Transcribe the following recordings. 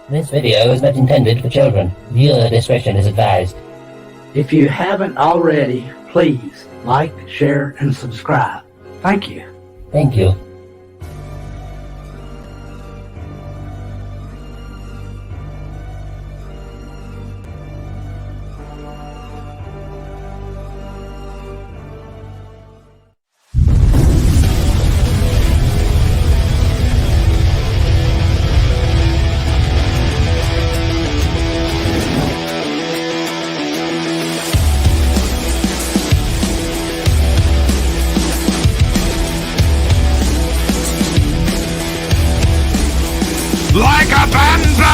This video is not intended for children. Viewer discretion is advised. If you haven't already, please like, share, and subscribe. Thank you. Thank you. Like a panther!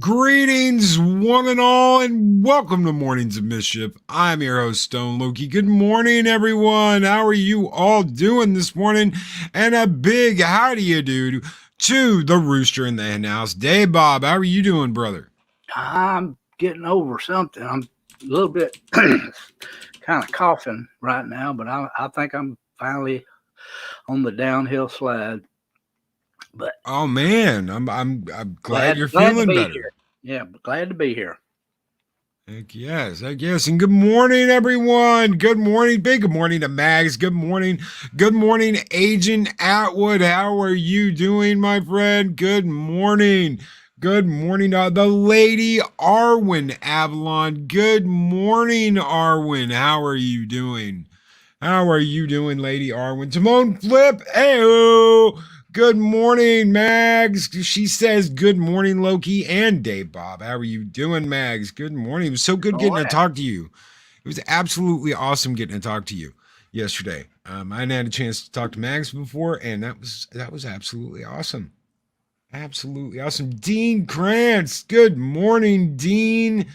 Greetings, one and all, and welcome to Mornings of Mischief. I'm your host, Stone Loki. Good morning, everyone. How are you all doing this morning? And a big how do you do to the Rooster in the hen house. Day Bob, how are you doing, brother? I'm getting over something. I'm a little bit kind of coughing right now, but I think I'm finally on the downhill slide. But oh man, I'm glad you're feeling better. Here. Yeah, glad to be here. Heck yes. And good morning, everyone. Good morning. Big good morning to Mags. Good morning. Good morning, Agent Atwood. How are you doing, my friend? Good morning. Good morning, the Lady Arwen Avalon. Good morning, Arwen. How are you doing? How are you doing, Lady Arwen? Timon Flip. Hey-o. Good morning, Mags. She says, good morning, Loki and Dave Bob. How are you doing, Mags? Good morning. It was so good getting to talk to you. It was absolutely awesome getting to talk to you yesterday. I hadn't had a chance to talk to Mags before, and that was absolutely awesome. Absolutely awesome. Dean Krantz. Good morning, Dean.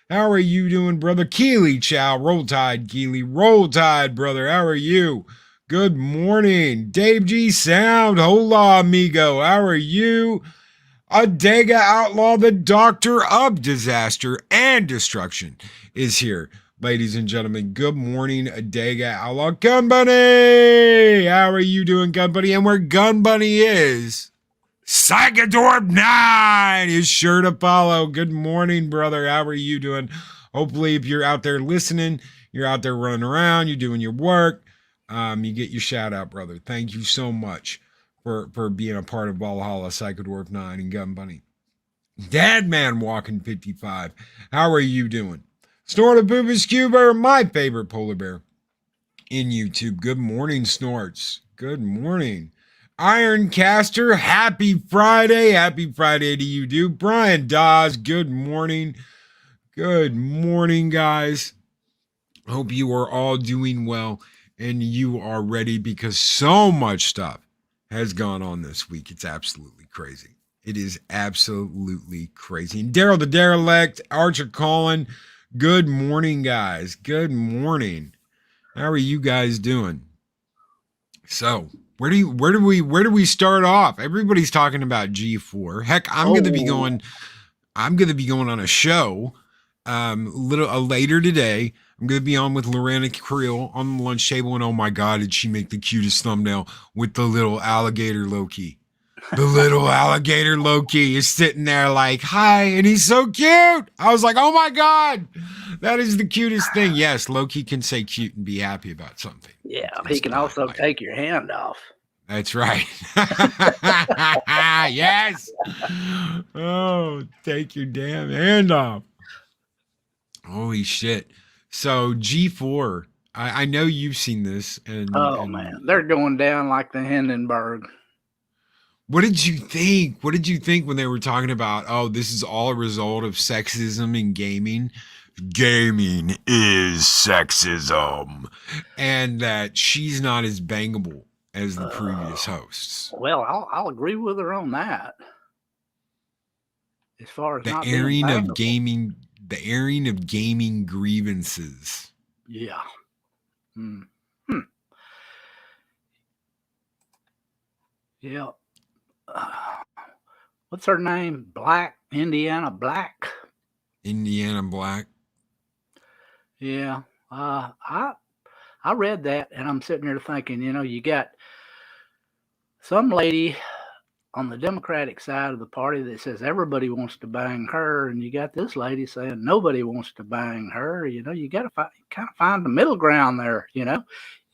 How are you doing, brother? Keely Chow. Roll Tide, Keely. Roll Tide, brother. How are you? Good morning, Dave G Sound. Hola, amigo. How are you? Adega Outlaw, the Doctor of Disaster and Destruction, is here. Ladies and gentlemen, good morning, Adega Outlaw. Gun Bunny! How are you doing, Gun Bunny? And where Gun Bunny is, Psychodorp 9 is sure to follow. Good morning, brother. How are you doing? Hopefully, if you're out there listening, you're out there running around, you're doing your work, you get your shout out, brother. Thank you so much for being a part of Valhalla, Psychodorf 9, and Gun Bunny. Dadman Walking 55. How are you doing? Snort of Poopus Cuber, my favorite polar bear in YouTube. Good morning, Snorts. Good morning. Ironcaster, happy Friday. Happy Friday to you, dude. Brian Dawes, good morning. Good morning, guys. Hope you are all doing well and you are ready because so much stuff has gone on this week. It's absolutely crazy. It is absolutely crazy. And Daryl the Derelict, Archer Colin, good morning, guys. Good morning. How are you guys doing? So, where do we start off? Everybody's talking about G4. Heck, I'm going to be going on a show later today. I'm going to be on with Lorena Creel on the lunch table, and oh my God, did she make the cutest thumbnail with the little alligator Loki. The little alligator Loki is sitting there like, hi, and he's so cute. I was like, oh my God, that is the cutest thing. Yes, Loki can say cute and be happy about something. Yeah, he can also take your hand off. That's right. Yes. Oh, take your damn hand off. Holy shit. So G4, I know you've seen this, Oh and man, they're going down like the Hindenburg. what did you think? What did you think when they were talking about, oh, this is all a result of sexism in gaming? Gaming is sexism. And that she's not as bangable as the previous hosts. Well, I'll agree with her on that. As far as The not airing being of bangable. gaming grievances. Yeah. Hmm. Yeah. What's her name? Black, Indiana Black. Indiana Black. Yeah. I read that and I'm sitting there thinking, you got some lady on the Democratic side of the party that says everybody wants to bang her, and you got this lady saying nobody wants to bang her. You got to kind of find the middle ground there. You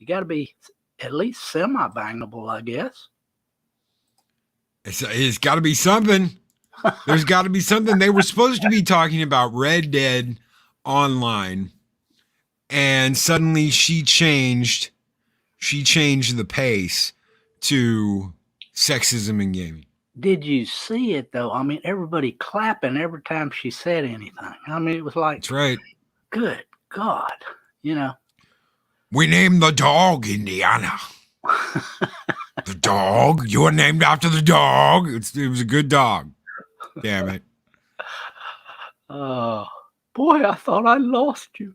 got to be at least semi-bangable, I guess. It's got to be something. There's got to be something. They were supposed to be talking about Red Dead Online, and suddenly she changed the pace to sexism in gaming. Did you see it though? I mean, everybody clapping every time she said anything. I mean, it was like, That's right. Good God, We named the dog Indiana. The dog? You were named after the dog? It was a good dog. Damn it. Boy, I thought I lost you.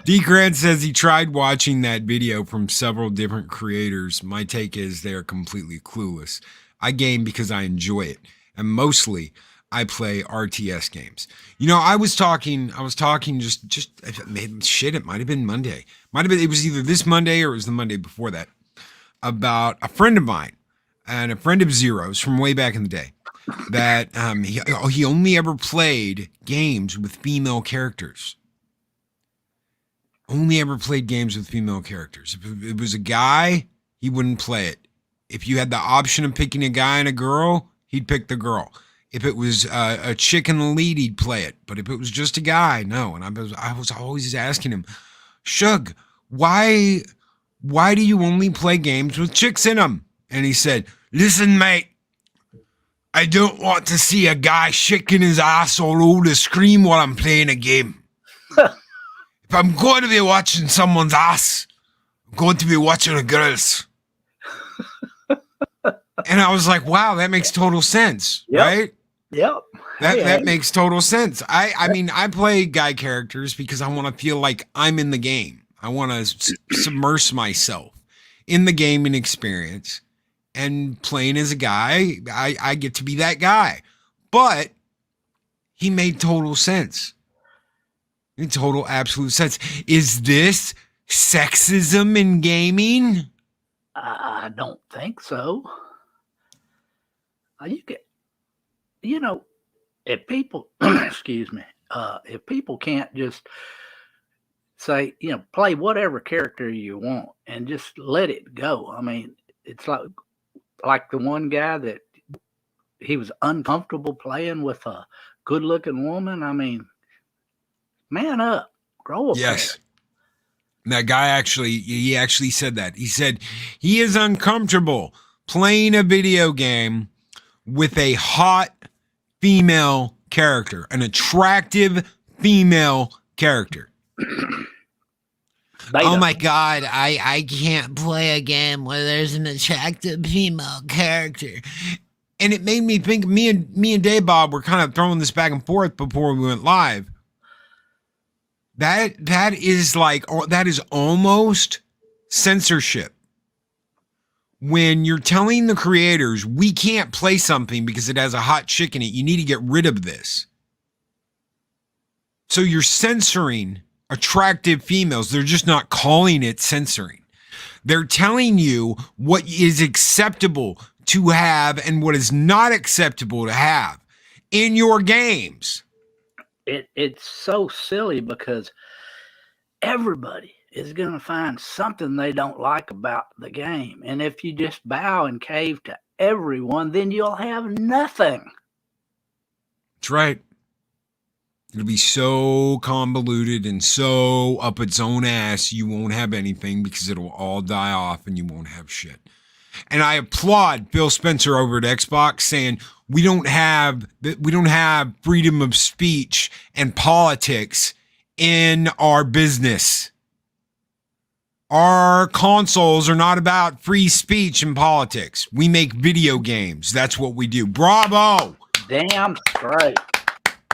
D. Grant says he tried watching that video from several different creators. My take is they're completely clueless. I game because I enjoy it, and mostly I play RTS games. I was talking just shit. It might have been Monday. It was either this Monday or it was the Monday before that, about a friend of mine and a friend of Zero's from way back in the day that he only ever played games with female characters. Only ever played games with female characters. If it was a guy, he wouldn't play it. If you had the option of picking a guy and a girl, he'd pick the girl. If it was a chick in the lead, he'd play it. But if it was just a guy, no. And I was always asking him, Shug, why do you only play games with chicks in them? And he said, listen, mate, I don't want to see a guy shaking his ass all over the screen while I'm playing a game. If I'm going to be watching someone's ass, I'm going to be watching a girl's. And I was like, wow, that makes total sense, right? Yep. That makes total sense. I mean, I play guy characters because I want to feel like I'm in the game. I want to submerge myself in the gaming experience, and playing as a guy, I get to be that guy. But he made total sense. In total absolute sense. Is this sexism in gaming? I don't think so. If people, excuse me, if people can't just say, play whatever character you want and just let it go. I mean, it's like the one guy that he was uncomfortable playing with a good-looking woman. I mean, man up, grow up. Yes. That guy he actually said that. He said he is uncomfortable playing a video game with a hot female character, an attractive female character. Oh my God, I can't play a game where there's an attractive female character. And it made me think, me and Dave Bob were kind of throwing this back and forth before we went live. That is almost censorship. When you're telling the creators, we can't play something because it has a hot chick in it, you need to get rid of this. So you're censoring attractive females. They're just not calling it censoring. They're telling you what is acceptable to have and what is not acceptable to have in your games. It's so silly because everybody is going to find something they don't like about the game. And if you just bow and cave to everyone, then you'll have nothing. That's right. It'll be so convoluted and so up its own ass, you won't have anything because it'll all die off and you won't have shit. And I applaud Bill Spencer over at Xbox saying we don't have freedom of speech and politics in our business. Our consoles are not about free speech and politics. We make video games. That's what we do. Bravo. Damn straight.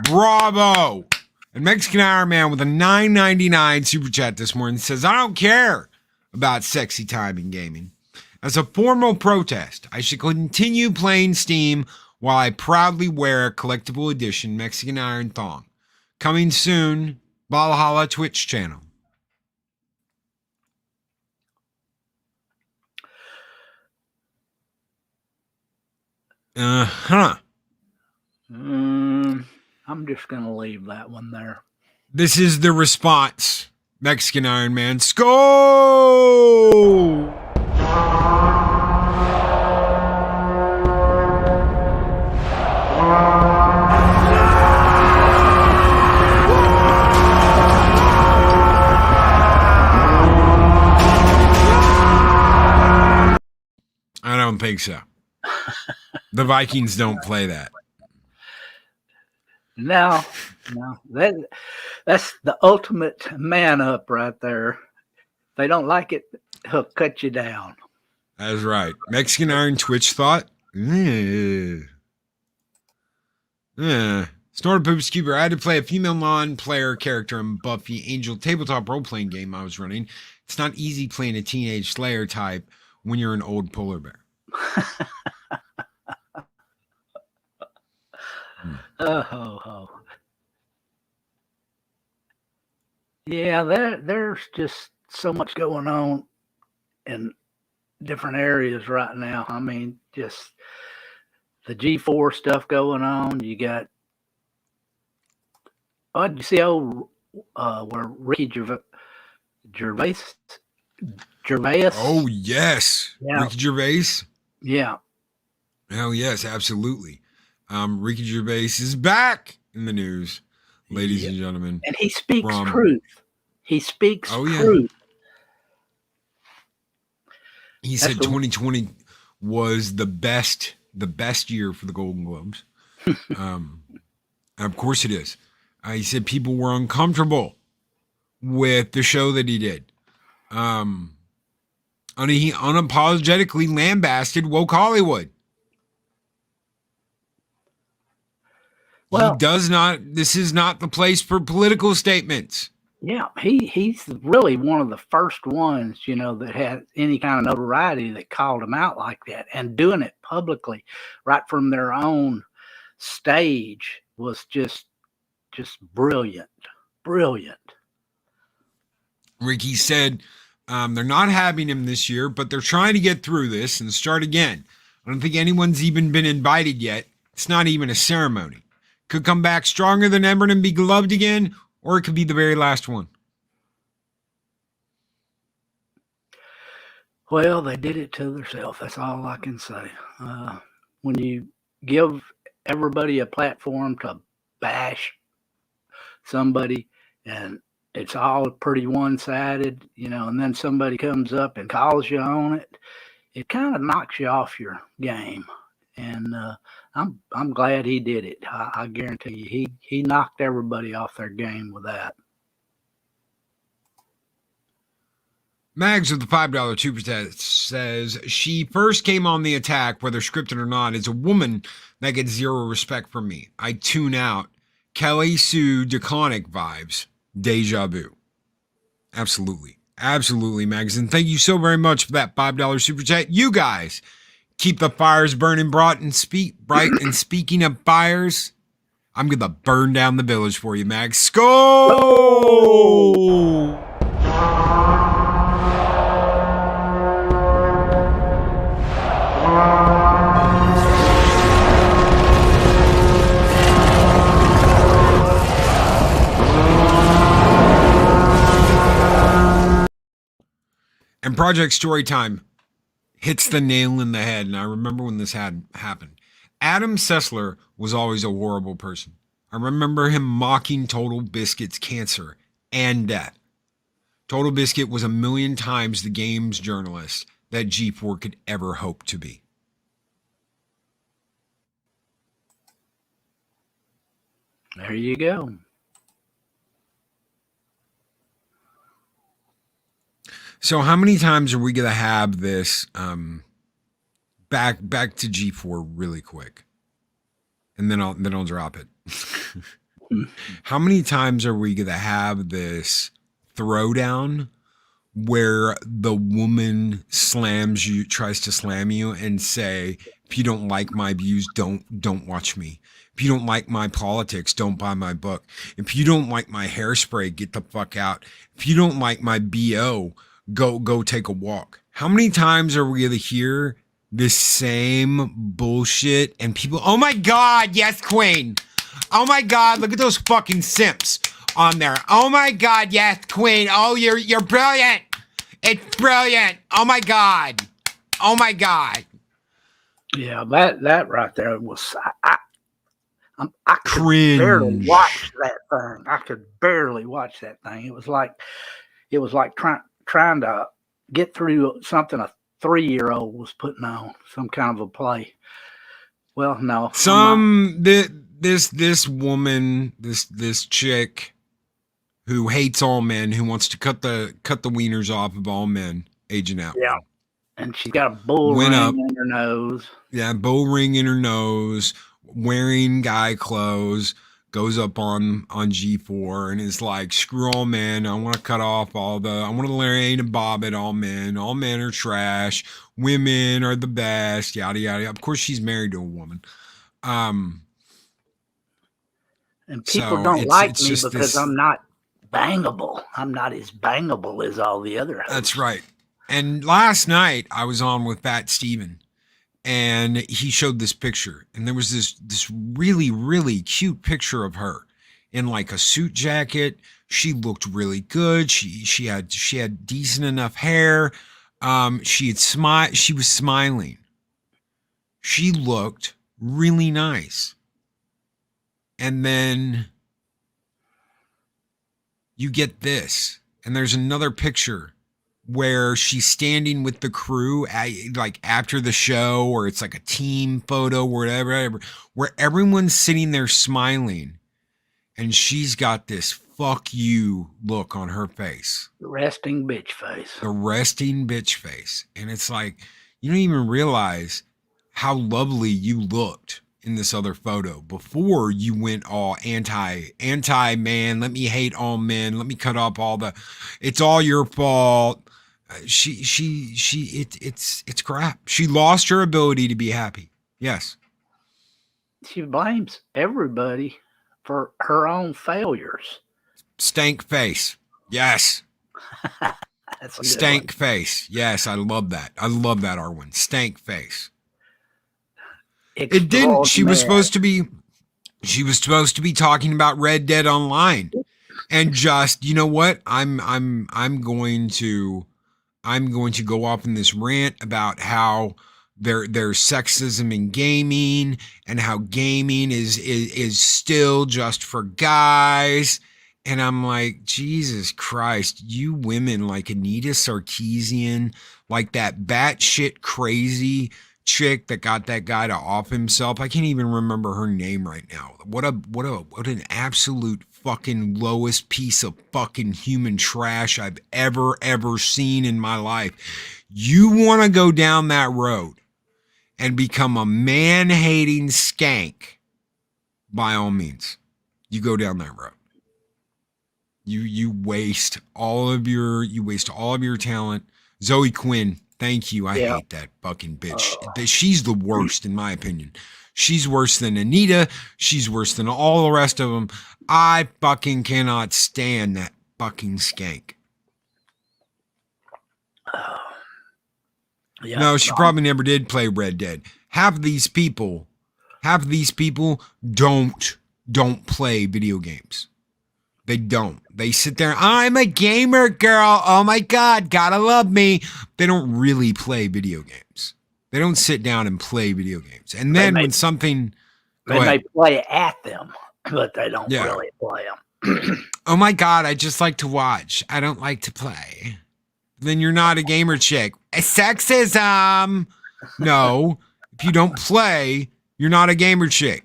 Bravo. And Mexican Iron Man with a $9.99 super chat this morning says, I don't care about sexy time in gaming. As a formal protest, I should continue playing Steam while I proudly wear a collectible edition Mexican Iron thong. Coming soon, Valhalla Twitch channel. Uh-huh. I'm just going to leave that one there. This is the response. Mexican Iron Man. Skull! I don't think so. The Vikings don't play that. No, that's the ultimate man up right there. If they don't like it, he'll cut you down. That's right. Mexican Iron Twitch thought. Snorted Poop Scuba. I had to play a female non-player character in Buffy Angel tabletop role-playing game I was running. It's not easy playing a teenage Slayer type when you're an old polar bear. Yeah, there's just so much going on in different areas right now. I mean, just the G4 stuff going on. You got, did you see where Ricky Gervais? Oh, yes. Yeah. Ricky Gervais? Yeah. Oh, yes, absolutely. Ricky Gervais is back in the news, ladies and gentlemen. And he speaks truth. He speaks truth. He said 2020 was the best year for the Golden Globes. Of course it is. He said people were uncomfortable with the show that he did. And he unapologetically lambasted woke Hollywood. Well, this is not the place for political statements. Yeah, he's really one of the first ones, that had any kind of notoriety that called him out like that, and doing it publicly right from their own stage was just brilliant. Brilliant. Ricky said they're not having him this year, but they're trying to get through this and start again. I don't think anyone's even been invited yet. It's not even a ceremony. Could come back stronger than ever and be loved again, or it could be the very last one. Well, they did it to themselves. That's all I can say. When you give everybody a platform to bash somebody, and it's all pretty one-sided, and then somebody comes up and calls you on it, it kind of knocks you off your game. And I'm glad he did it. I guarantee you, he knocked everybody off their game with that. Mags with the $5 super says she first came on the attack, whether scripted or not, is a woman that gets zero respect from me. I tune out. Kelly Sue DeConnick vibes. Deja vu. Absolutely. Absolutely, Mags. And thank you so very much for that $5 super chat. You guys keep the fires burning bright. And speaking of fires, I'm going to burn down the village for you, Mags. Skull! And Project Storytime hits the nail in the head. And I remember when this had happened. Adam Sessler was always a horrible person. I remember him mocking Total Biscuit's cancer and death. Total Biscuit was a million times the games journalist that G4 could ever hope to be. There you go. So how many times are we going to have this back to G4 really quick? And then I'll drop it. How many times are we going to have this throwdown where the woman tries to slam you and say, if you don't like my views, don't watch me. If you don't like my politics, don't buy my book. If you don't like my hairspray, get the fuck out. If you don't like my BO, go take a walk. How many times are we going to hear this same bullshit and people, oh my God, yes, Queen. Oh my God, look at those fucking simps on there. Oh my God, yes, Queen. Oh, you're brilliant. It's brilliant. Oh my God. Oh my God. Yeah, that right there was I could Cringe. barely watch that thing. I could barely watch that thing. It was like trying to get through something a 3-year-old was putting on, some kind of a play. Well, no. This woman, this chick who hates all men, who wants to cut the wieners off of all men, Agent Atwood. Yeah. And she's got a bull ring in her nose. Yeah, bull ring in her nose, wearing guy clothes, goes up on G4 and is like, screw all men. I want to cut off I want to Larry and Bob at all men. All men are trash. Women are the best. Yada, yada. Of course, she's married to a woman. And people don't like me because I'm not bangable. I'm not as bangable as all the other hosts. That's right. And last night I was on with Fat Steven and he showed this picture and there was this really, really cute picture of her in like a suit jacket. She looked really good. She had decent enough hair. She was smiling. She looked really nice. And then you get this, and there's another picture where she's standing with the crew like after the show, or it's like a team photo, whatever, where everyone's sitting there smiling, and she's got this fuck you look on her face. The resting bitch face. The resting bitch face. And it's like, you don't even realize how lovely you looked in this other photo before you went all anti man. Let me hate all men. Let me cut off it's all your fault. It's crap. She lost her ability to be happy. Yes. She blames everybody for her own failures. Stank face. Yes. That's a stank face. Yes. I love that. I love that, Arwen. Stank face. It didn't. She was supposed to be talking about Red Dead Online, and just, you know what? I'm going to go off in this rant about how there's sexism in gaming and how gaming is still just for guys. And I'm like, Jesus Christ, you women like Anita Sarkeesian, like that batshit crazy chick that got that guy to off himself. I can't even remember her name right now. What an absolute fucking lowest piece of fucking human trash I've ever seen in my life. You want to go down that road and become a man-hating skank, by all means, you go down that road. You waste all of your talent. Zoe Quinn, thank you. I hate that fucking bitch. She's the worst, in my opinion. She's worse than Anita. She's worse than all the rest of them. I fucking cannot stand that fucking skank. No, she probably never did play Red Dead. Half of these people don't play video games. They don't. They sit there, I'm a gamer girl. Oh my God, gotta love me. They don't really play video games. They don't sit down and play video games. And then when something... They may play at them, but they don't really play them. Oh my God, I just like to watch. I don't like to play. Then you're not a gamer chick. Sexism. No, if you don't play, you're not a gamer chick.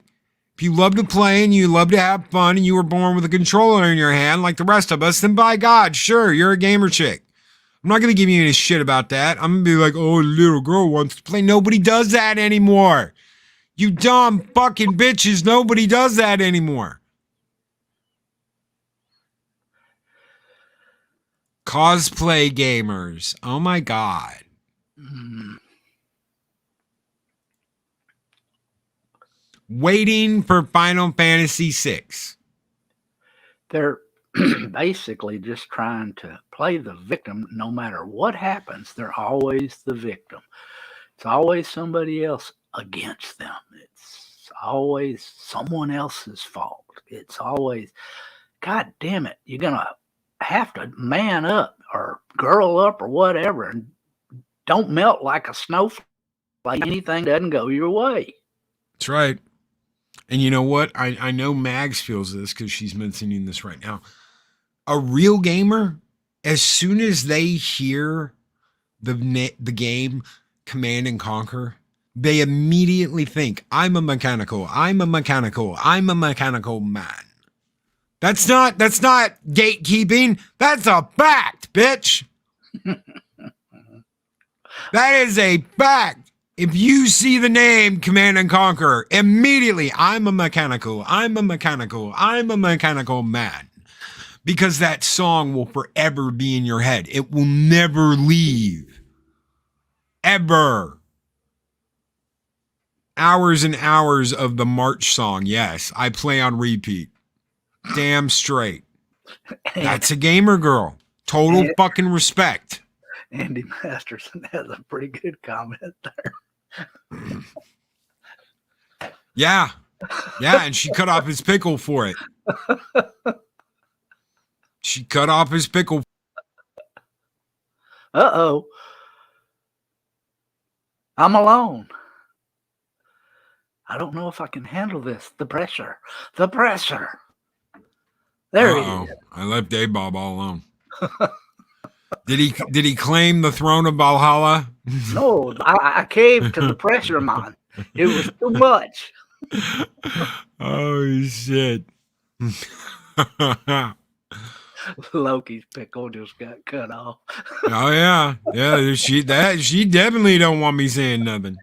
If you love to play and you love to have fun and you were born with a controller in your hand like the rest of us, then by God, sure, you're a gamer chick. I'm not going to give you any shit about that. I'm going to be like, oh, a little girl wants to play. Nobody does that anymore. You dumb fucking bitches. Nobody does that anymore. Cosplay gamers. Oh my God. Waiting for Final Fantasy VI. They're basically just trying to play the victim. No matter what happens, they're always the victim. It's always somebody else against them. It's always someone else's fault. It's always, God damn it, you're going to have to man up or girl up or whatever and don't melt like a snowflake. Anything doesn't go your way. That's right. And you know what? I know Mags feels this because she's mentioning this right now. A real gamer, as soon as they hear the game Command and Conquer, they immediately think, I'm a mechanical man. That's not gatekeeping. That's a fact, bitch. That is a fact. If you see the name Command and Conquer, immediately, I'm a mechanical man. Because that song will forever be in your head. It will never leave. Ever. Hours and hours of the March song. Yes, I play on repeat. Damn straight. That's a gamer girl. Total fucking respect. Andy Masterson has a pretty good comment there. Yeah, and she cut off his pickle for it. She cut off his pickle. Uh-oh. I'm alone. I don't know if I can handle this. The pressure. There he is. I left A-Bob all alone. Did he claim the throne of Valhalla? No, I caved to the pressure, man. It was too much. Oh shit. Loki's pickle just got cut off. Oh yeah. She definitely don't want me saying nothing.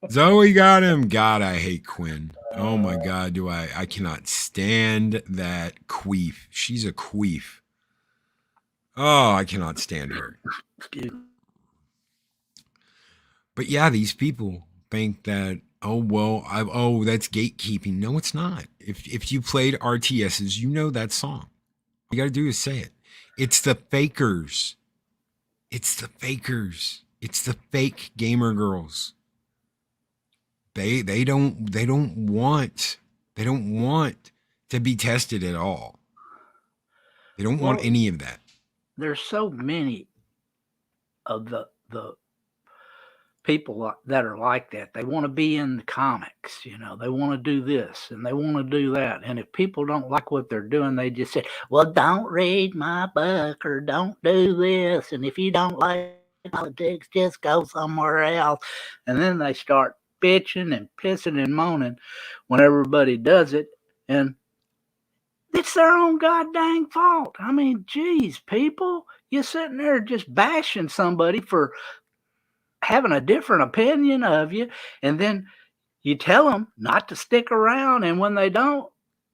Zoe got him. God, I hate Quinn. Oh my God, I cannot stand that queef. She's a queef. Oh, I cannot stand her. But yeah, these people think that, that's gatekeeping. No, it's not. If you played RTSs, you know that song. All you got to do is say it. It's the fakers. It's the fake gamer girls. They don't want to be tested at all. They don't want any of that. There's so many of the people that are like that. They want to be in the comics, they want to do this and they want to do that. And if people don't like what they're doing, they just say, well, don't read my book or don't do this. And if you don't like politics, just go somewhere else. And then they start bitching and pissing and moaning when everybody does it. And it's their own goddamn fault. I mean, geez, people, you're sitting there just bashing somebody for having a different opinion of you, and then you tell them not to stick around, and when they don't,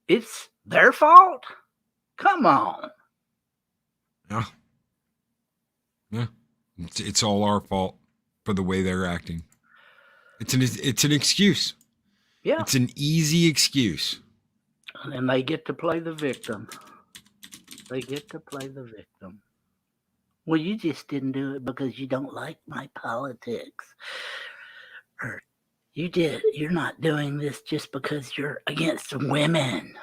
it's their fault? Come on. Yeah. It's all our fault for the way they're acting. It's an excuse. Yeah. It's an easy excuse. And they get to play the victim. Well, you just didn't do it because you don't like my politics. Or you're not doing this just because you're against women.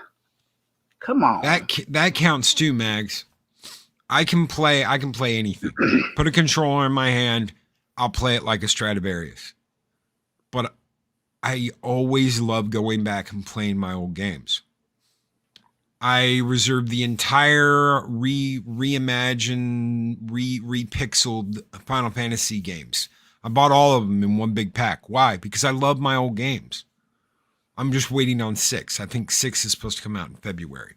Come on. That counts too, Mags. I can play anything. Put a controller in my hand, I'll play it like a Stradivarius. But I always love going back and playing my old games. I reserved the entire reimagined, repixeled Final Fantasy games. I bought all of them in one big pack. Why? Because I love my old games. I'm just waiting on 6. I think 6 is supposed to come out in February,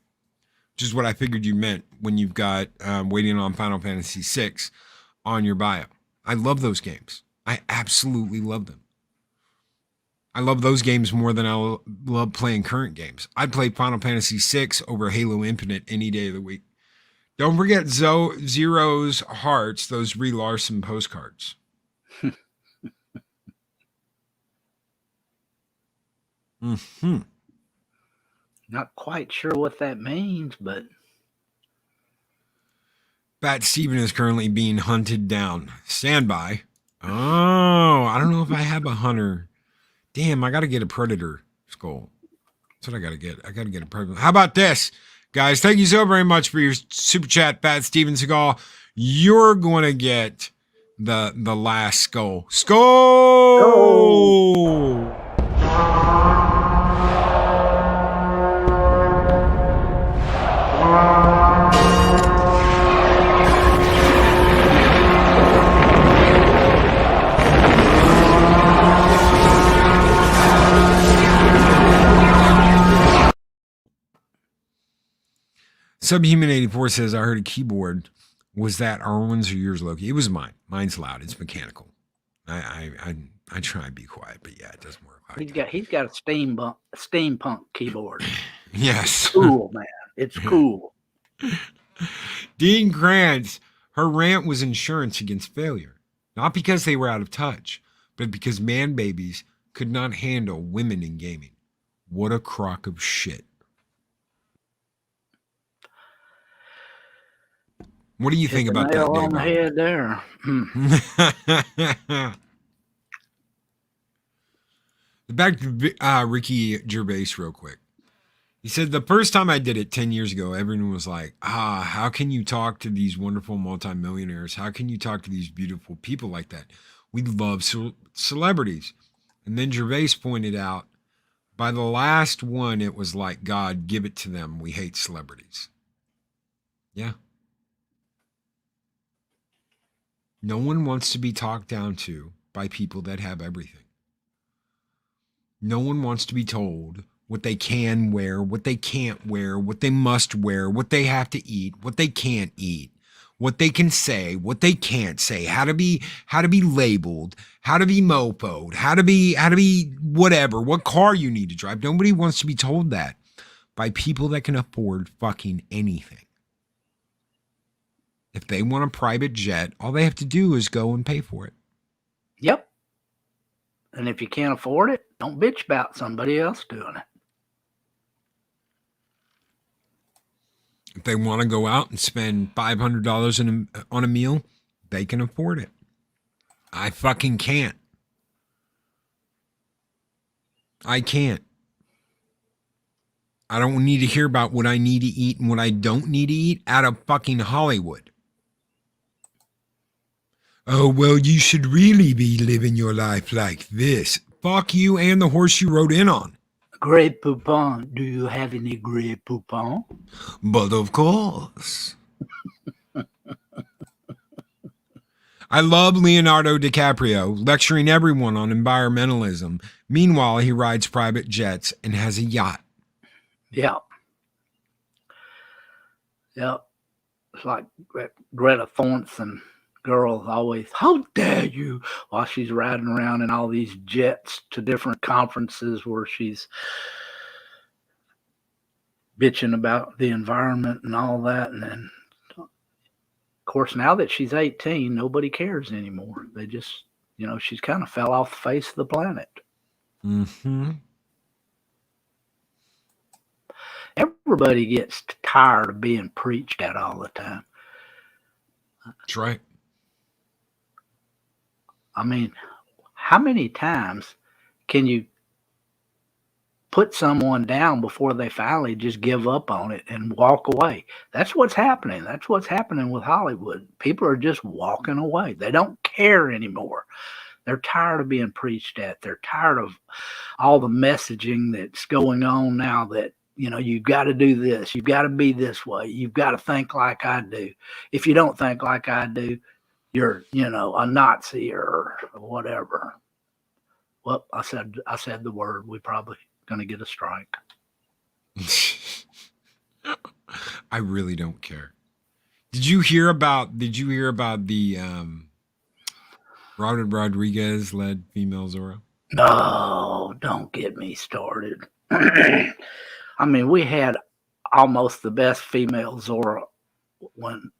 which is what I figured you meant when you've got waiting on Final Fantasy 6 on your bio. I love those games. I absolutely love them. I love those games more than I love playing current games. I'd play Final Fantasy 6 over Halo Infinite any day of the week. Don't forget Zero's Hearts, those Brie Larson postcards. Mm-hmm. Not quite sure what that means, but Bat Steven is currently being hunted down. Stand by. Oh, I don't know if I have a hunter. Damn, I got to get a predator skull. That's what I got to get. I got to get a predator. How about this? Guys, thank you so very much for your super chat, Bat Steven Seagal. You're going to get the last skull. Skull! Oh! Subhuman 84 says, I heard a keyboard. Was that Arwen's or yours, Loki? It was mine. Mine's loud. It's mechanical. I try to be quiet, but yeah, it doesn't work. He's got a steampunk keyboard. Yes. It's cool, man. It's cool. Dean Krantz, her rant was insurance against failure. Not because they were out of touch, but because man babies could not handle women in gaming. What a crock of shit. What do you think about that, on the head there. Back to Ricky Gervais real quick. He said, the first time I did it 10 years ago, everyone was like, how can you talk to these wonderful multimillionaires? How can you talk to these beautiful people like that? We love celebrities. And then Gervais pointed out, by the last one, it was like, God, give it to them. We hate celebrities. Yeah. No one wants to be talked down to by people that have everything. No one wants to be told what they can wear, what they can't wear, what they must wear, what they have to eat, what they can't eat, what they can say, what they can't say, how to be labeled, how to be mofoed, how to be whatever, what car you need to drive. Nobody wants to be told that by people that can afford fucking anything. If they want a private jet, all they have to do is go and pay for it. Yep. And if you can't afford it, don't bitch about somebody else doing it. If they want to go out and spend $500 on a meal, they can afford it. I fucking can't. I can't. I don't need to hear about what I need to eat and what I don't need to eat out of fucking Hollywood. Oh, well, you should really be living your life like this. Fuck you and the horse you rode in on. Grey Poupon. Do you have any Grey Poupon? But of course. I love Leonardo DiCaprio lecturing everyone on environmentalism. Meanwhile, he rides private jets and has a yacht. Yeah. Yeah. It's like Greta Thornton. Girls always, how dare you, while she's riding around in all these jets to different conferences where she's bitching about the environment and all that. And then, of course, now that she's 18, nobody cares anymore. They just, she's kind of fell off the face of the planet. Mm-hmm. Everybody gets tired of being preached at all the time. That's right. I mean, how many times can you put someone down before they finally just give up on it and walk away. That's what's happening. That's what's happening with Hollywood. People are just walking away. They don't care anymore. They're tired of being preached at. They're tired of all the messaging that's going on now that, you've got to do this. You've got to be this way. You've got to think like I do. If you don't think like I do, you're, a Nazi or whatever. Well, I said the word. We're probably going to get a strike. I really don't care. Did you hear about the Robert Rodriguez led female Zorro? No, don't get me started. I mean, we had almost the best female Zorro when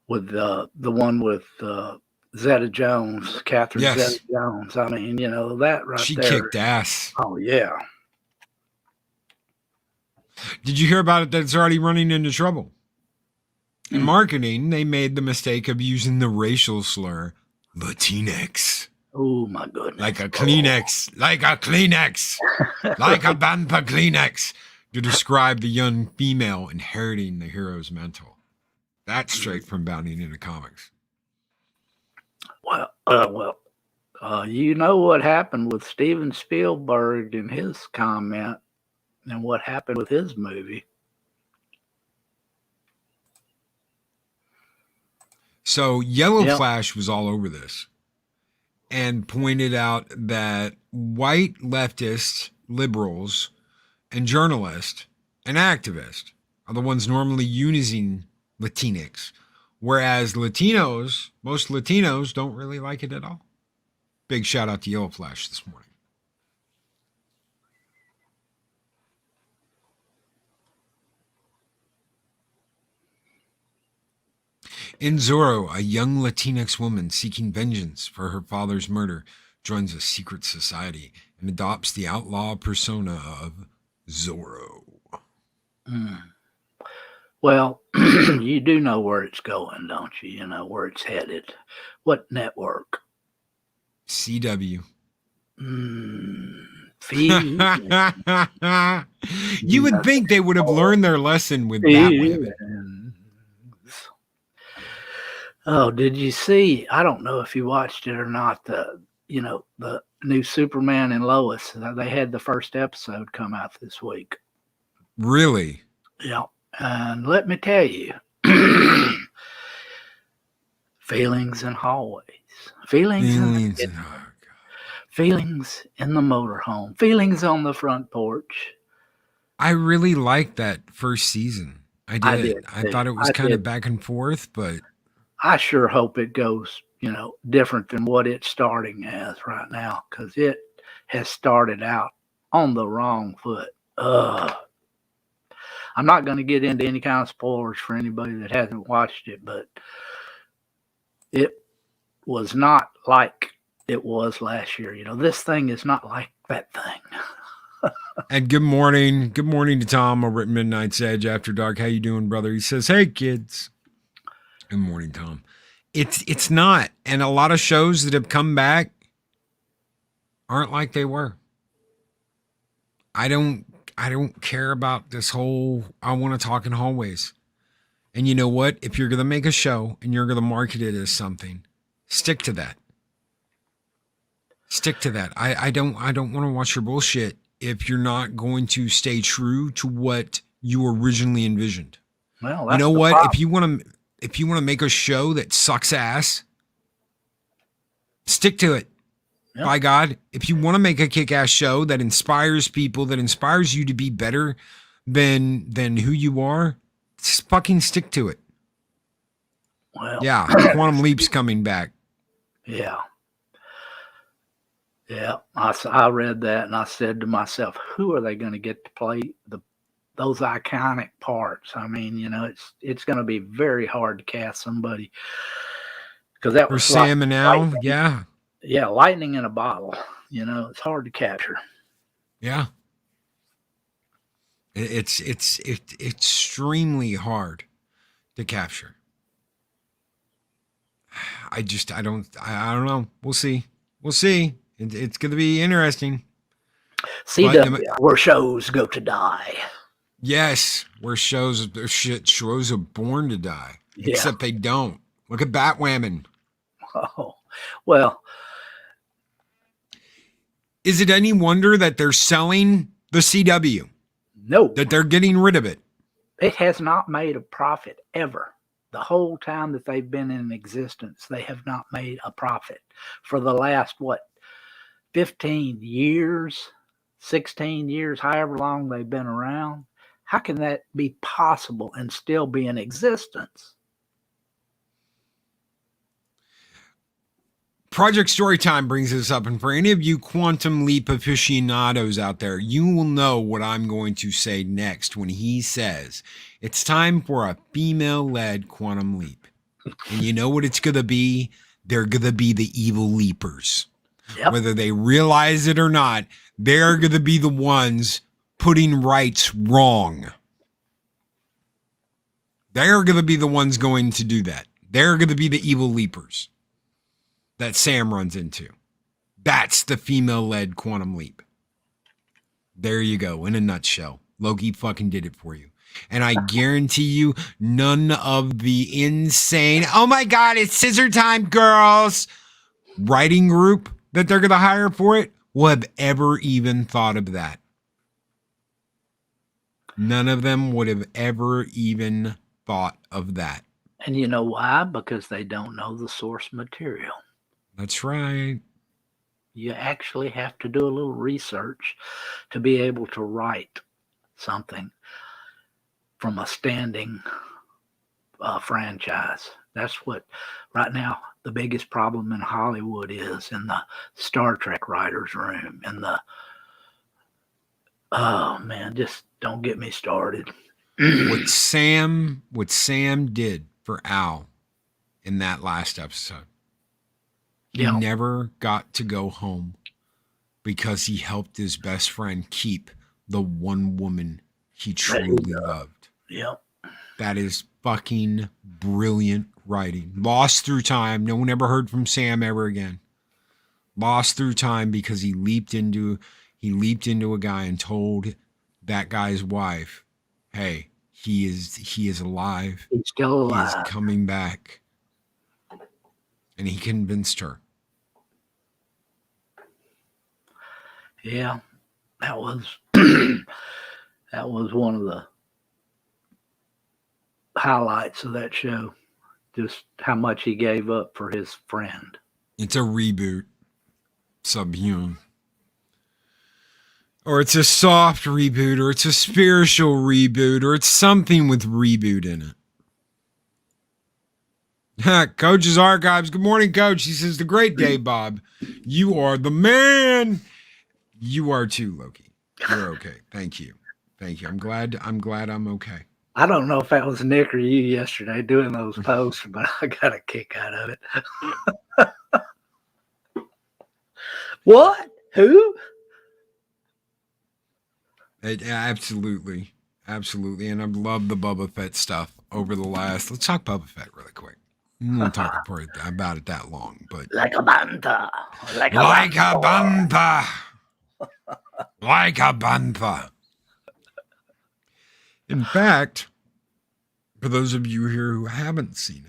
with the one with Zeta Jones, Catherine Yes. Zeta Jones. I mean, that right She there. kicked ass. Oh, yeah. Did you hear about it that it's already running into trouble? In marketing, they made the mistake of using the racial slur Latinx. Oh, my goodness. Like a Kleenex, like a Kleenex, like a Bampa Kleenex, to describe the young female inheriting the hero's mantle. That's straight from Bounding into Comics. Well, you know what happened with Steven Spielberg and his comment and what happened with his movie. So Yellow Flash was all over this and pointed out that white leftist liberals and journalists and activists are the ones normally using Latinx, whereas most Latinos don't really like it at all. Big shout out to Yellow Flash this morning. In Zorro, a young Latinx woman seeking vengeance for her father's murder joins a secret society and adopts the outlaw persona of Zorro. Well, you do know where it's going, don't you? You know where it's headed. What network? CW. You would think they would have learned their lesson with Batwoman. Oh, did you see? I don't know if you watched it or not. The new Superman and Lois. They had the first episode come out this week. Really? Yeah, and let me tell you, feelings in hallways, feelings in the motorhome, feelings on the front porch. I really liked that first season. I did. I thought it was kind of back and forth, but I sure hope it goes, different than what it's starting as right now, because it has started out on the wrong foot. I'm not going to get into any kind of spoilers for anybody that hasn't watched it, but it was not like it was last year. This thing is not like that thing. And good morning to Tom over at Midnight's Edge After Dark. How you doing, brother? He says, "Hey, kids." Good morning, Tom. It's not, and a lot of shows that have come back aren't like they were. I don't care about this whole I want to talk in hallways. And you know what? If you're going to make a show and you're going to market it as something, stick to that. Stick to that. I don't want to watch your bullshit if you're not going to stay true to what you originally envisioned. Well, that's you know what? Problem. If you want to make a show that sucks ass, stick to it. Yep. By God, if you want to make a kick-ass show that inspires people, that inspires you to be better than who you are, just fucking stick to it. Well, yeah, Quantum Leap's coming back. Yeah. Yeah, I read that and I said to myself, who are they going to get to play those iconic parts? I mean, it's going to be very hard to cast somebody because that was Sam and Al. Yeah. Yeah, lightning in a bottle. It's hard to capture. Yeah. It's extremely hard to capture. I don't know. We'll see. It's going to be interesting. CW, where shows go to die. Yes, where shows are born to die. Yeah. Except they don't. Look at Batwoman. Oh, well. Is it any wonder that they're selling the CW? No. That they're getting rid of it? It has not made a profit ever. The whole time that they've been in existence, they have not made a profit. For the last, 15 years, 16 years, however long they've been around. How can that be possible and still be in existence? Project Storytime brings this up, and for any of you Quantum Leap aficionados out there, you will know what I'm going to say next when he says it's time for a female-led Quantum Leap. And you know what it's going to be? They're going to be the evil leapers. Yep. Whether they realize it or not, they're going to be the ones putting rights wrong. They're going to be the ones going to do that. They're going to be the evil leapers that Sam runs into. That's the female-led Quantum Leap. There you go, in a nutshell. Loki fucking did it for you. And I guarantee you, none of the insane, oh my God, it's scissor time, girls, writing group that they're going to hire for it will have ever even thought of that. None of them would have ever even thought of that. And you know why? Because they don't know the source material. That's right. You actually have to do a little research to be able to write something from a standing franchise. That's what right now the biggest problem in Hollywood is, in the Star Trek writers' room, and oh man, just don't get me started. What Sam did for Al in that last episode. He never got to go home because he helped his best friend keep the one woman he truly loved. Yep. That is fucking brilliant writing. Lost through time. No one ever heard from Sam ever again. Lost through time because he leaped into a guy and told that guy's wife, hey, he is alive. He's still alive. He is coming back. And he convinced her. Yeah, that was that was one of the highlights of that show. Just how much he gave up for his friend. It's a reboot, Subhuman. Or it's a soft reboot, or it's a spiritual reboot, or it's something with reboot in it. Coach's Archives. Good morning, Coach. He says, the great day, Bob. You are the man. You are too, Loki. You're okay. Thank you. Thank you. I'm glad I'm okay. I don't know if that was Nick or you yesterday doing those posts, but I got a kick out of it. What? Who? Absolutely. Absolutely. And I've loved the Boba Fett stuff over the last. Let's talk Boba Fett really quick. We won't talk about it that long, but like a bantha. Like a bantha. Like a bantha. In fact, for those of you here who haven't seen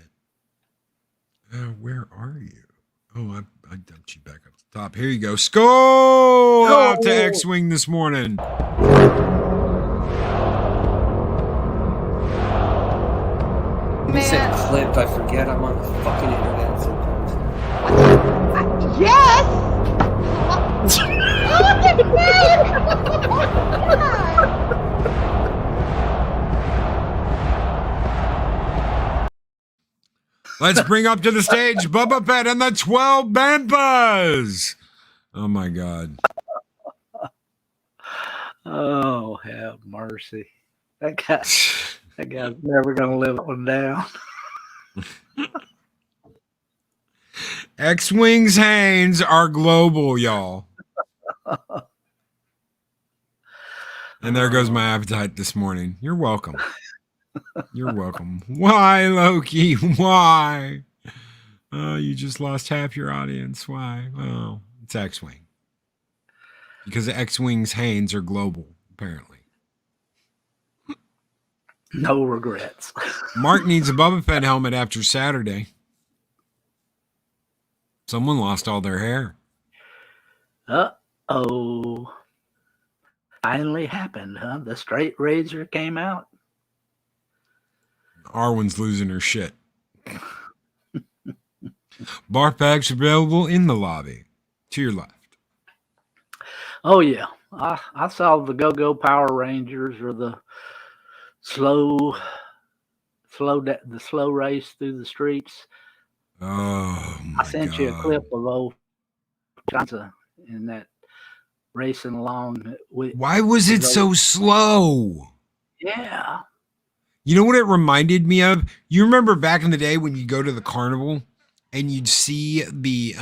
it, where are you? Oh, I dumped you back up to the top. Here you go. Skull out to X-Wing this morning. You said clip. I forget I'm on the fucking internet sometimes. Yes! Look at me! Let's bring up to the stage Boba Fett and the 12 Banthas. Oh my God. Oh, have mercy. That guy's never going to live that one down. X-Wings Hanes are global, y'all. And there goes my appetite this morning. You're welcome. You're welcome. Why, Loki? Why? Oh, you just lost half your audience. Why? Oh, it's X-Wing. Because the X-Wings Hanes are global, apparently. No regrets. Mark needs a Boba Fett helmet after Saturday. Someone lost all their hair. Uh-oh. Finally happened, huh? The straight razor came out. Arwen's losing her shit. Bar packs available in the lobby. To your left. Oh yeah. I saw the Go-Go Power Rangers or the slow race through the streets. Oh my I sent God. you a clip of old Johnson in that racing along with. Why was it so slow? Yeah. You know what it reminded me of? You remember back in the day when you go to the carnival and you'd see the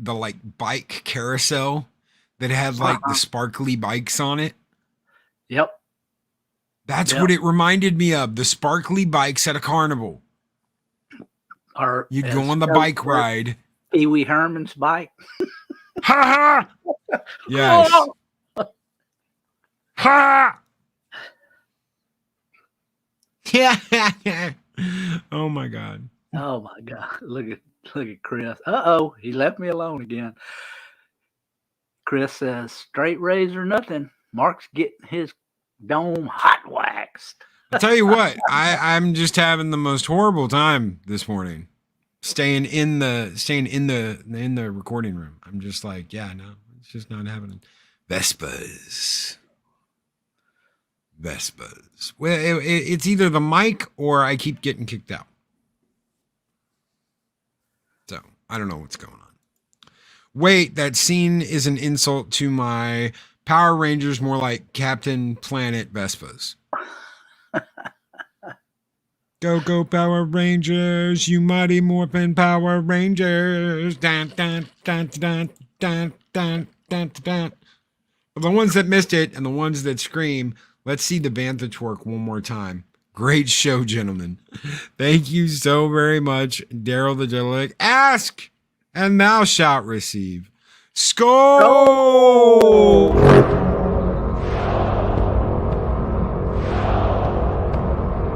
like bike carousel that had like the sparkly bikes on it? Yep. That's what it reminded me of. The sparkly bikes at a carnival. Or You'd go on the bike ride. Pee Wee Herman's bike. Ha ha! Yes. Ha! Yeah. Oh my God. Oh my God. Look at Chris. Uh-oh. He left me alone again. Chris says, straight razor, nothing. Mark's getting his dome hot waxed. I'll tell you what, I'm just having the most horrible time this morning. Staying in the recording room. I'm just like, yeah, no, it's just not happening. Vespas. Well, it's either the mic or I keep getting kicked out. So I don't know what's going on. Wait, that scene is an insult to my Power Rangers, more like Captain Planet Vespas. Go Power Rangers, you mighty morphin' Power Rangers. Dun, dun, dun, dun, dun, dun, dun, dun. For the ones that missed it and the ones that scream, let's see the bantha twerk one more time. Great show, gentlemen. Thank you so very much, Daryl the Jellic. Ask, and thou shalt receive. Skull!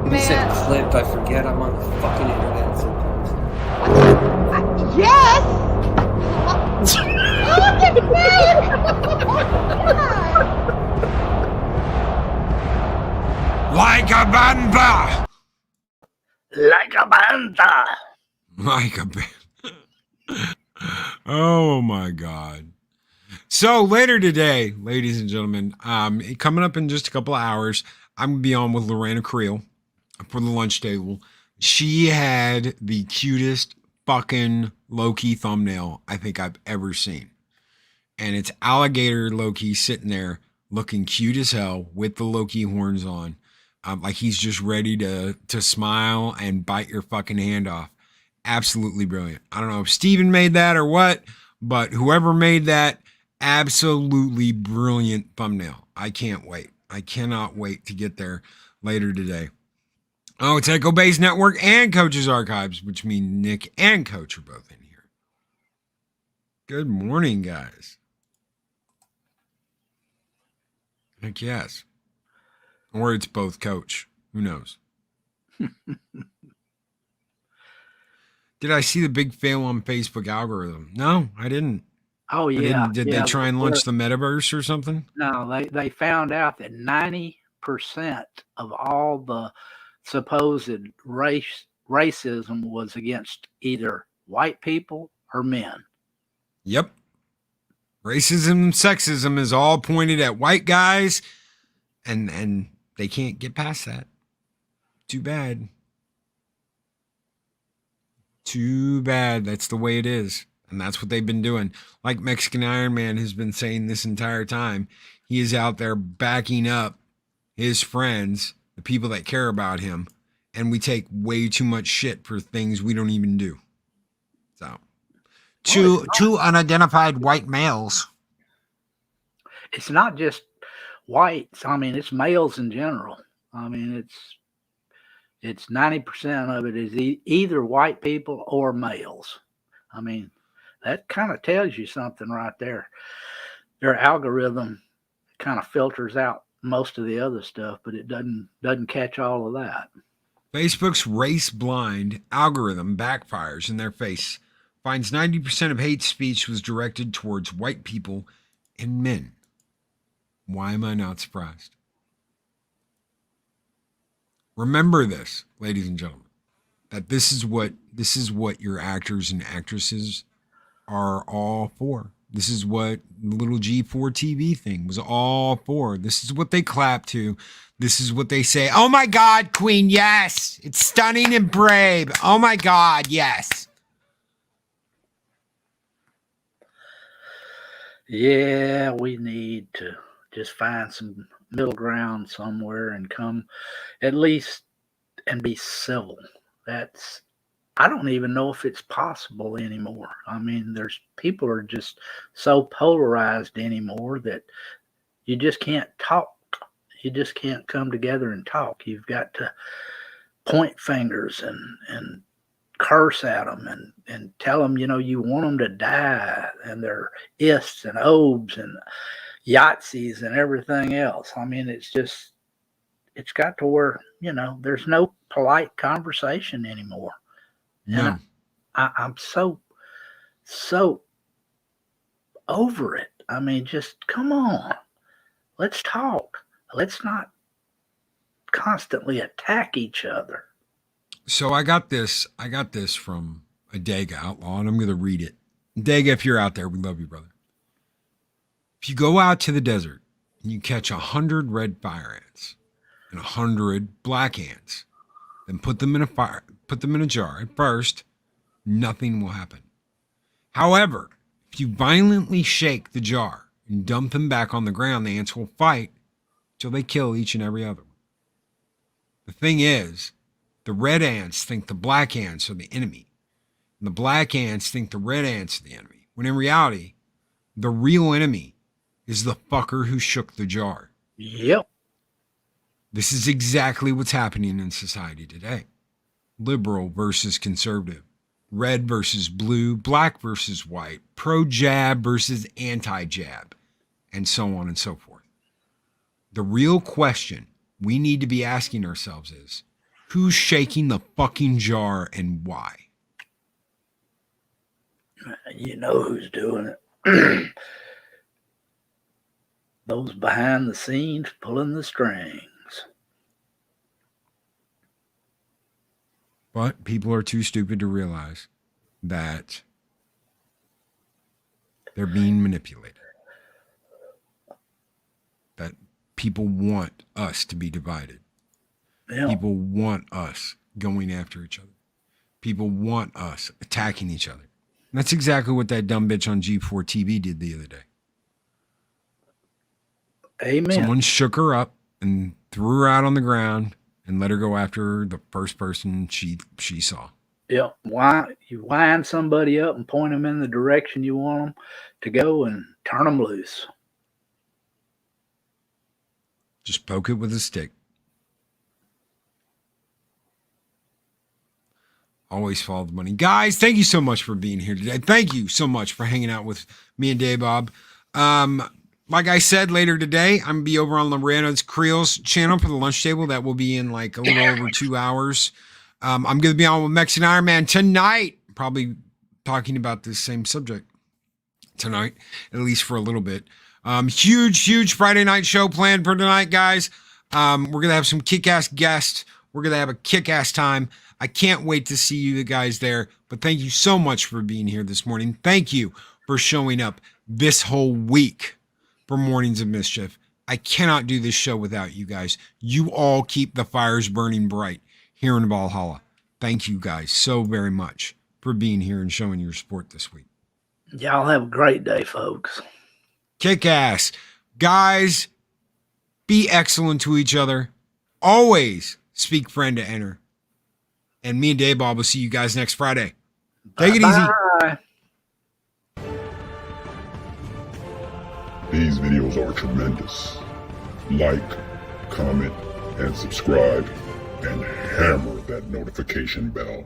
He said clip. I forget I'm on the fucking internet sometimes. Yes! Look at me! Like a bantha! Like a bantha. Like a bantha. Oh my God. So later today, ladies and gentlemen, coming up in just a couple of hours, I'm going to be on with Lorena Creel for the lunch table. She had the cutest fucking Loki thumbnail I think I've ever seen. And it's alligator Loki sitting there looking cute as hell with the Loki horns on. Like he's just ready to smile and bite your fucking hand off. Absolutely brilliant. I don't know if Steven made that or what, but whoever made that, absolutely brilliant thumbnail. I can't wait. I cannot wait to get there later today. Oh, it's Echo Base Network and Coach's Archives, which mean Nick and Coach are both in here. Good morning, guys. Heck yes. Or it's both Coach. Who knows? Did I see the big fail on Facebook algorithm? No, I didn't. Oh yeah. Did they try and launch the metaverse or something? No, they found out that 90% of all the supposed racism was against either white people or men. Yep. Racism, sexism is all pointed at white guys, and they can't get past that. Too bad. Too bad. That's the way it is. And that's what they've been doing. Like Mexican Iron Man has been saying this entire time. He is out there backing up his friends, the people that care about him, and we take way too much shit for things we don't even do. So, two unidentified white males. It's not just whites. I mean, it's males in general. I mean, it's 90% of it is either white people or males. I mean, that kind of tells you something right there. their algorithm kind of filters out most of the other stuff, but it doesn't catch all of that. Facebook's race-blind algorithm backfires in their face, finds 90% of hate speech was directed towards white people and men. Why am I not surprised? Remember this, ladies and gentlemen, that this is what your actors and actresses are all for. This is what the little G4 TV thing was all for. This is what they clap to. This is what they say. Oh my God, Queen, yes. It's stunning and brave. Oh my God, yes. Yeah, we need to just find some middle ground somewhere and come at least and be civil. I don't even know if it's possible anymore. I mean, people are just so polarized anymore that you just can't talk. You just can't come together and talk. You've got to point fingers and curse at them and tell them, you want them to die, and they're ists and obes and Yahtzees and everything else. I mean, it's got to where, there's no polite conversation anymore. No. And I'm so over it. I mean, just come on. Let's talk. Let's not constantly attack each other. So I got this from a Dega outlaw, and I'm going to read it. Dega, if you're out there, we love you, brother. If you go out to the desert and you catch 100 red fire ants and 100 black ants, then put them in a jar. At first, nothing will happen. However, if you violently shake the jar and dump them back on the ground, the ants will fight till they kill each and every other one. The thing is, the red ants think the black ants are the enemy, and the black ants think the red ants are the enemy, when in reality, the real enemy is the fucker who shook the jar. Yep. This is exactly what's happening in society today. Liberal versus conservative, red versus blue, black versus white, pro-jab versus anti-jab, and so on and so forth. The real question we need to be asking ourselves is, who's shaking the fucking jar and why? You know who's doing it. Those behind the scenes pulling the strings. But people are too stupid to realize that they're being manipulated. That people want us to be divided. Yeah. People want us going after each other. People want us attacking each other. And that's exactly what that dumb bitch on G4 TV did the other day. Amen. Someone shook her up and threw her out on the ground and let her go after the first person she saw. Yeah. Why you wind somebody up and point them in the direction you want them to go and turn them loose? Just poke it with a stick. Always follow the money. Guys, thank you so much for being here today. Thank you so much for hanging out with me and Dave Bob. Like I said, later today, I'm going to be over on Lorena's Creel's channel for the lunch table. That will be in like a little over 2 hours. I'm going to be on with Mexican Iron Man tonight, probably talking about this same subject tonight, at least for a little bit. Huge Friday night show planned for tonight, guys. We're going to have some kick-ass guests. We're going to have a kick-ass time. I can't wait to see you guys there. But thank you so much for being here this morning. Thank you for showing up this whole week for Mornings of Mischief. I cannot do this show without you guys. You all keep the fires burning bright here in Valhalla. Thank you guys so very much for being here and showing your support this week. Y'all have a great day, folks. Kick ass. Guys, be excellent to each other. Always speak friend to enter. And me and Dave Bob will see you guys next Friday. Take it easy. Bye. These videos are tremendous. Like, comment, and subscribe, and hammer that notification bell.